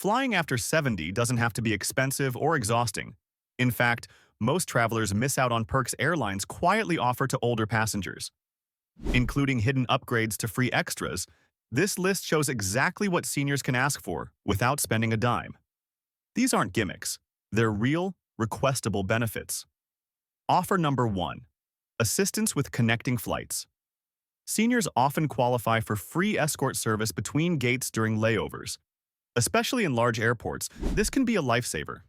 Flying after 70 doesn't have to be expensive or exhausting. In fact, most travelers miss out on perks airlines quietly offer to older passengers. Including hidden upgrades to free extras, this list shows exactly what seniors can ask for without spending a dime. These aren't gimmicks. They're real, requestable benefits. Offer number 1. Assistance with connecting flights. Seniors often qualify for free escort service between gates during layovers. Especially in large airports, this can be a lifesaver.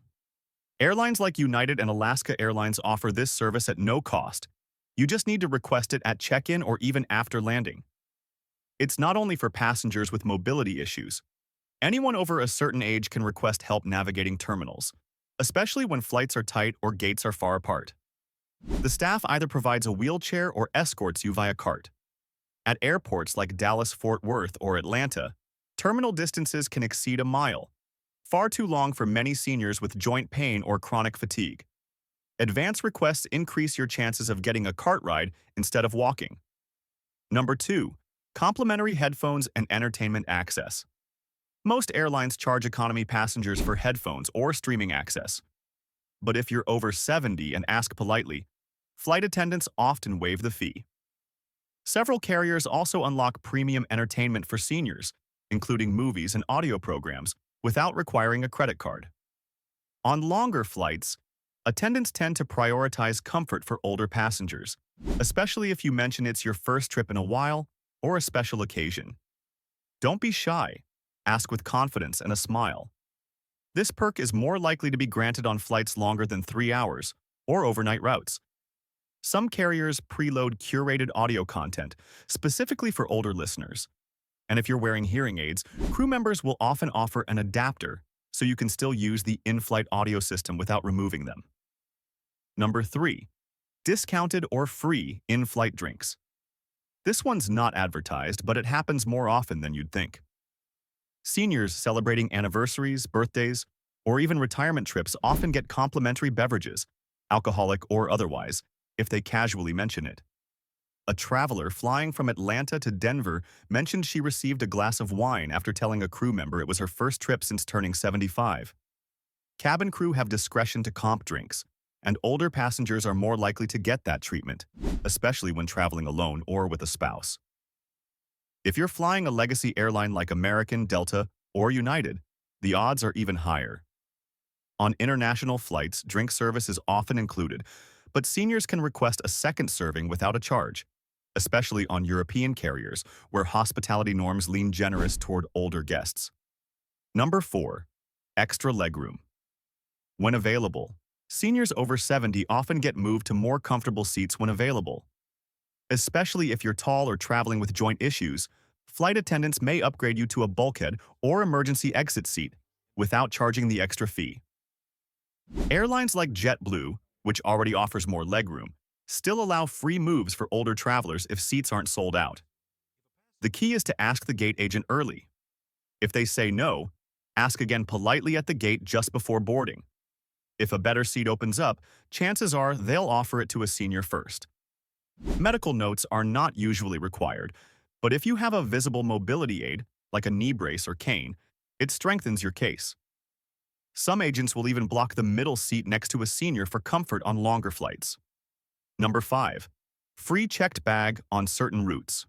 Airlines like United and Alaska Airlines offer this service at no cost. You just need to request it at check-in or even after landing. It's not only for passengers with mobility issues. Anyone over a certain age can request help navigating terminals, especially when flights are tight or gates are far apart. The staff either provides a wheelchair or escorts you via cart. At airports like Dallas-Fort Worth or Atlanta, terminal distances can exceed a mile, far too long for many seniors with joint pain or chronic fatigue. Advance requests increase your chances of getting a cart ride instead of walking. Number 2. Complimentary headphones and entertainment access. Most airlines charge economy passengers for headphones or streaming access. But if you're over 70 and ask politely, flight attendants often waive the fee. Several carriers also unlock premium entertainment for seniors, including movies and audio programs, without requiring a credit card. On longer flights, attendants tend to prioritize comfort for older passengers, especially if you mention it's your first trip in a while or a special occasion. Don't be shy. Ask with confidence and a smile. This perk is more likely to be granted on flights longer than 3 hours or overnight routes. Some carriers preload curated audio content specifically for older listeners. And if you're wearing hearing aids, crew members will often offer an adapter so you can still use the in-flight audio system without removing them. Number 3. Discounted or free in-flight drinks. This one's not advertised, but it happens more often than you'd think. Seniors celebrating anniversaries, birthdays, or even retirement trips often get complimentary beverages, alcoholic or otherwise, if they casually mention it. A traveler flying from Atlanta to Denver mentioned she received a glass of wine after telling a crew member it was her first trip since turning 75. Cabin crew have discretion to comp drinks, and older passengers are more likely to get that treatment, especially when traveling alone or with a spouse. If you're flying a legacy airline like American, Delta, or United, the odds are even higher. On international flights, drink service is often included, but seniors can request a second serving without a charge, especially on European carriers where hospitality norms lean generous toward older guests. Number 4. Extra legroom. When available, seniors over 70 often get moved to more comfortable seats when available. Especially if you're tall or traveling with joint issues, flight attendants may upgrade you to a bulkhead or emergency exit seat without charging the extra fee. Airlines like JetBlue, which already offers more legroom, still allow free moves for older travelers if seats aren't sold out. The key is to ask the gate agent early. If they say no, ask again politely at the gate just before boarding. If a better seat opens up, chances are they'll offer it to a senior first. Medical notes are not usually required, but if you have a visible mobility aid, like a knee brace or cane, it strengthens your case. Some agents will even block the middle seat next to a senior for comfort on longer flights. Number 5. Free checked bag on certain routes.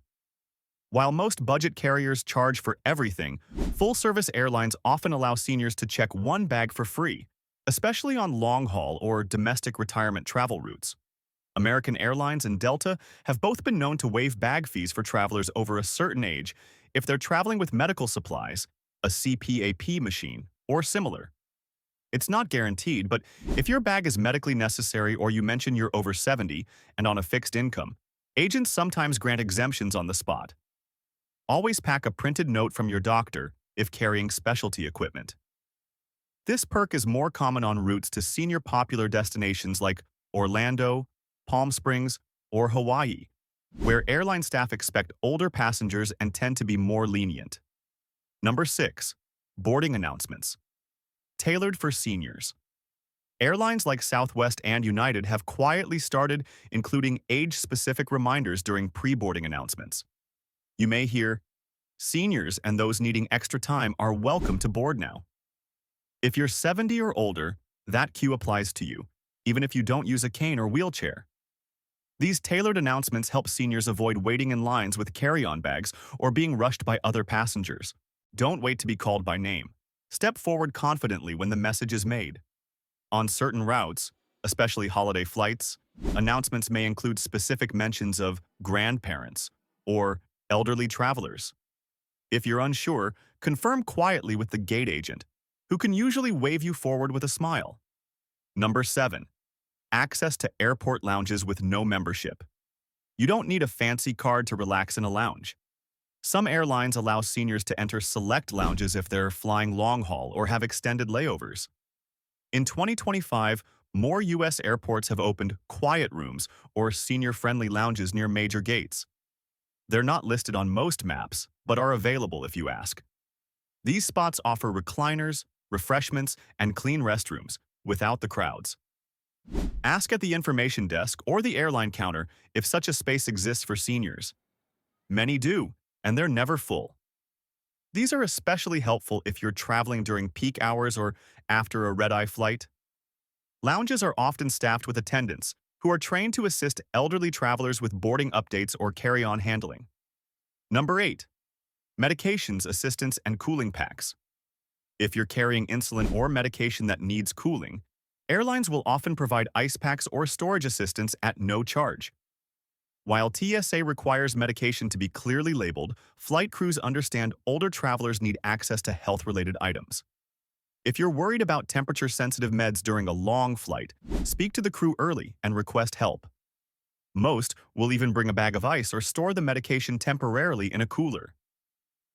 While most budget carriers charge for everything, full-service airlines often allow seniors to check one bag for free, especially on long-haul or domestic retirement travel routes. American Airlines and Delta have both been known to waive bag fees for travelers over a certain age if they're traveling with medical supplies, a CPAP machine, or similar. It's not guaranteed, but if your bag is medically necessary or you mention you're over 70 and on a fixed income, agents sometimes grant exemptions on the spot. Always pack a printed note from your doctor if carrying specialty equipment. This perk is more common on routes to senior popular destinations like Orlando, Palm Springs, or Hawaii, where airline staff expect older passengers and tend to be more lenient. Number 6. Boarding announcements. Tailored for seniors. Airlines like Southwest and United have quietly started including age-specific reminders during pre-boarding announcements. You may hear, "Seniors and those needing extra time are welcome to board now." If you're 70 or older, that cue applies to you, even if you don't use a cane or wheelchair. These tailored announcements help seniors avoid waiting in lines with carry-on bags or being rushed by other passengers. Don't wait to be called by name. Step forward confidently when the message is made. On certain routes, especially holiday flights, announcements may include specific mentions of grandparents or elderly travelers. If you're unsure, confirm quietly with the gate agent, who can usually wave you forward with a smile. Number 7. Access to airport lounges with no membership. You don't need a fancy card to relax in a lounge. Some airlines allow seniors to enter select lounges if they're flying long haul or have extended layovers. In 2025, more U.S. airports have opened quiet rooms or senior-friendly lounges near major gates. They're not listed on most maps, but are available if you ask. These spots offer recliners, refreshments, and clean restrooms without the crowds. Ask at the information desk or the airline counter if such a space exists for seniors. Many do, and they're never full. These are especially helpful if you're traveling during peak hours or after a red-eye flight. Lounges are often staffed with attendants who are trained to assist elderly travelers with boarding updates or carry-on handling. Number 8. Medications, assistance, and cooling packs. If you're carrying insulin or medication that needs cooling, airlines will often provide ice packs or storage assistance at no charge. While TSA requires medication to be clearly labeled, flight crews understand older travelers need access to health-related items. If you're worried about temperature-sensitive meds during a long flight, speak to the crew early and request help. Most will even bring a bag of ice or store the medication temporarily in a cooler.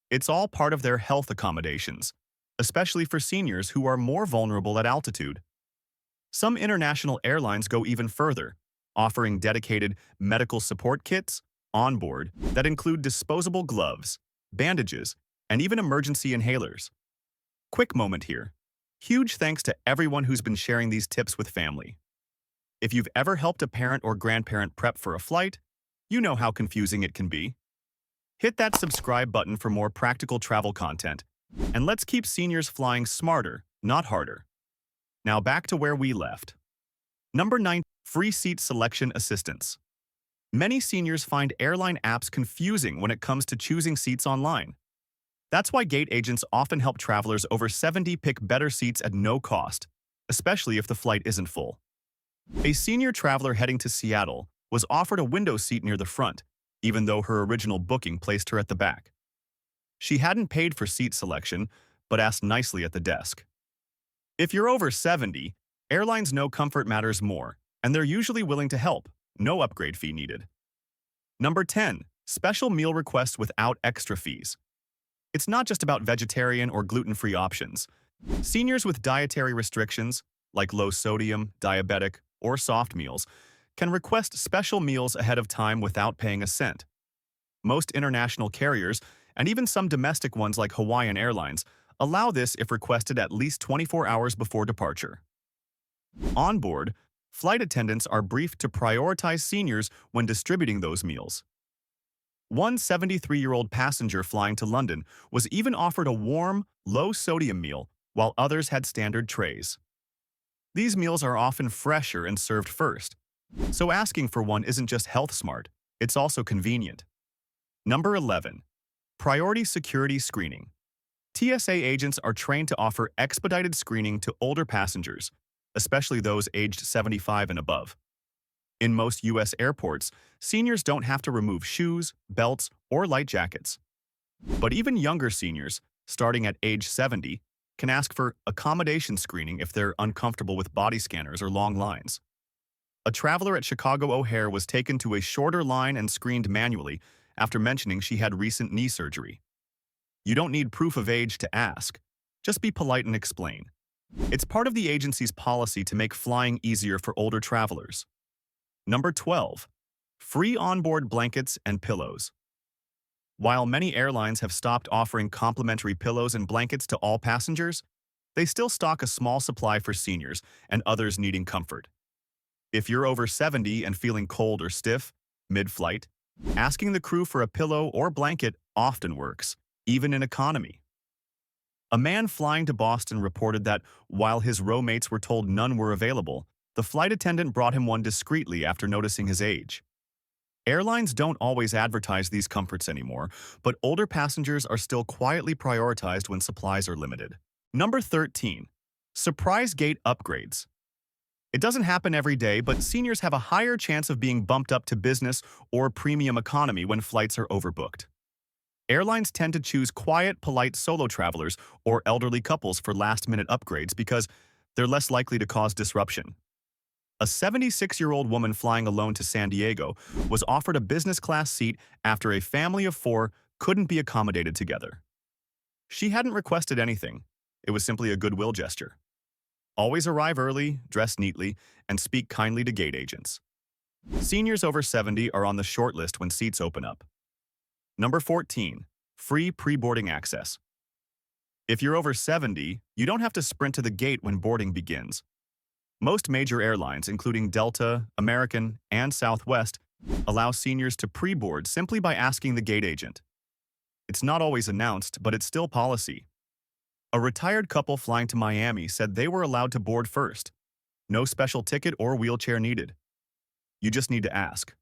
It's all part of their health accommodations, especially for seniors who are more vulnerable at altitude. Some international airlines go even further, offering dedicated medical support kits onboard that include disposable gloves, bandages, and even emergency inhalers. Quick moment here. Huge thanks to everyone who's been sharing these tips with family. If you've ever helped a parent or grandparent prep for a flight, you know how confusing it can be. Hit that subscribe button for more practical travel content, and let's keep seniors flying smarter, not harder. Now back to where we left. Number 9. Free seat selection assistance. Many seniors find airline apps confusing when it comes to choosing seats online. That's why gate agents often help travelers over 70 pick better seats at no cost, especially if the flight isn't full. A senior traveler heading to Seattle was offered a window seat near the front, even though her original booking placed her at the back. She hadn't paid for seat selection, but asked nicely at the desk. If you're over 70, airlines know comfort matters more, and they're usually willing to help, no upgrade fee needed. Number 10. Special meal requests without extra fees. It's not just about vegetarian or gluten-free options. Seniors with dietary restrictions, like low sodium, diabetic, or soft meals, can request special meals ahead of time without paying a cent. Most international carriers, and even some domestic ones like Hawaiian Airlines, allow this if requested at least 24 hours before departure. Onboard, flight attendants are briefed to prioritize seniors when distributing those meals. One 73-year-old passenger flying to London was even offered a warm, low-sodium meal, while others had standard trays. These meals are often fresher and served first, so asking for one isn't just health smart, it's also convenient. Number 11. Priority security screening. TSA agents are trained to offer expedited screening to older passengers, especially those aged 75 and above. In most U.S. airports, seniors don't have to remove shoes, belts, or light jackets. But even younger seniors, starting at age 70, can ask for accommodation screening if they're uncomfortable with body scanners or long lines. A traveler at Chicago O'Hare was taken to a shorter line and screened manually after mentioning she had recent knee surgery. You don't need proof of age to ask. Just be polite and explain. It's part of the agency's policy to make flying easier for older travelers. Number 12. Free onboard blankets and pillows. While many airlines have stopped offering complimentary pillows and blankets to all passengers, they still stock a small supply for seniors and others needing comfort. If you're over 70 and feeling cold or stiff mid-flight, asking the crew for a pillow or blanket often works, even in economy. A man flying to Boston reported that while his row mates were told none were available, the flight attendant brought him one discreetly after noticing his age. Airlines don't always advertise these comforts anymore, but older passengers are still quietly prioritized when supplies are limited. Number 13. Surprise gate upgrades. It doesn't happen every day, but seniors have a higher chance of being bumped up to business or premium economy when flights are overbooked. Airlines tend to choose quiet, polite solo travelers or elderly couples for last-minute upgrades because they're less likely to cause disruption. A 76-year-old woman flying alone to San Diego was offered a business class seat after a family of 4 couldn't be accommodated together. She hadn't requested anything. It was simply a goodwill gesture. Always arrive early, dress neatly, and speak kindly to gate agents. Seniors over 70 are on the short list when seats open up. Number 14. Free pre-boarding access. If you're over 70, you don't have to sprint to the gate when boarding begins. Most major airlines, including Delta, American, and Southwest, allow seniors to pre-board simply by asking the gate agent. It's not always announced, but it's still policy. A retired couple flying to Miami said they were allowed to board first. No special ticket or wheelchair needed. You just need to ask.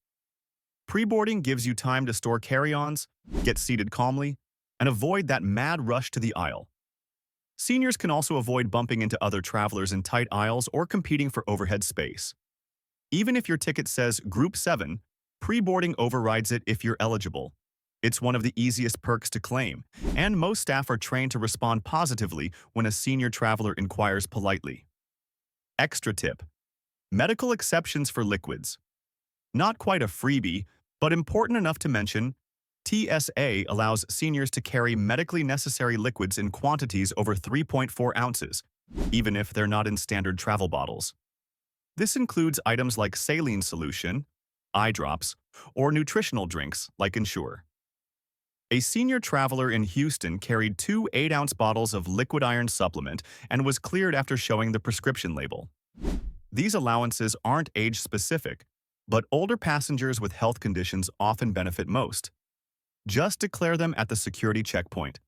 Pre-boarding gives you time to store carry-ons, get seated calmly, and avoid that mad rush to the aisle. Seniors can also avoid bumping into other travelers in tight aisles or competing for overhead space. Even if your ticket says Group 7, pre-boarding overrides it if you're eligible. It's one of the easiest perks to claim, and most staff are trained to respond positively when a senior traveler inquires politely. Extra tip: medical exceptions for liquids. Not quite a freebie, but important enough to mention, TSA allows seniors to carry medically necessary liquids in quantities over 3.4 ounces, even if they're not in standard travel bottles. This includes items like saline solution, eye drops, or nutritional drinks like Ensure. A senior traveler in Houston carried 2 8-ounce bottles of liquid iron supplement and was cleared after showing the prescription label. These allowances aren't age-specific, but older passengers with health conditions often benefit most. Just declare them at the security checkpoint.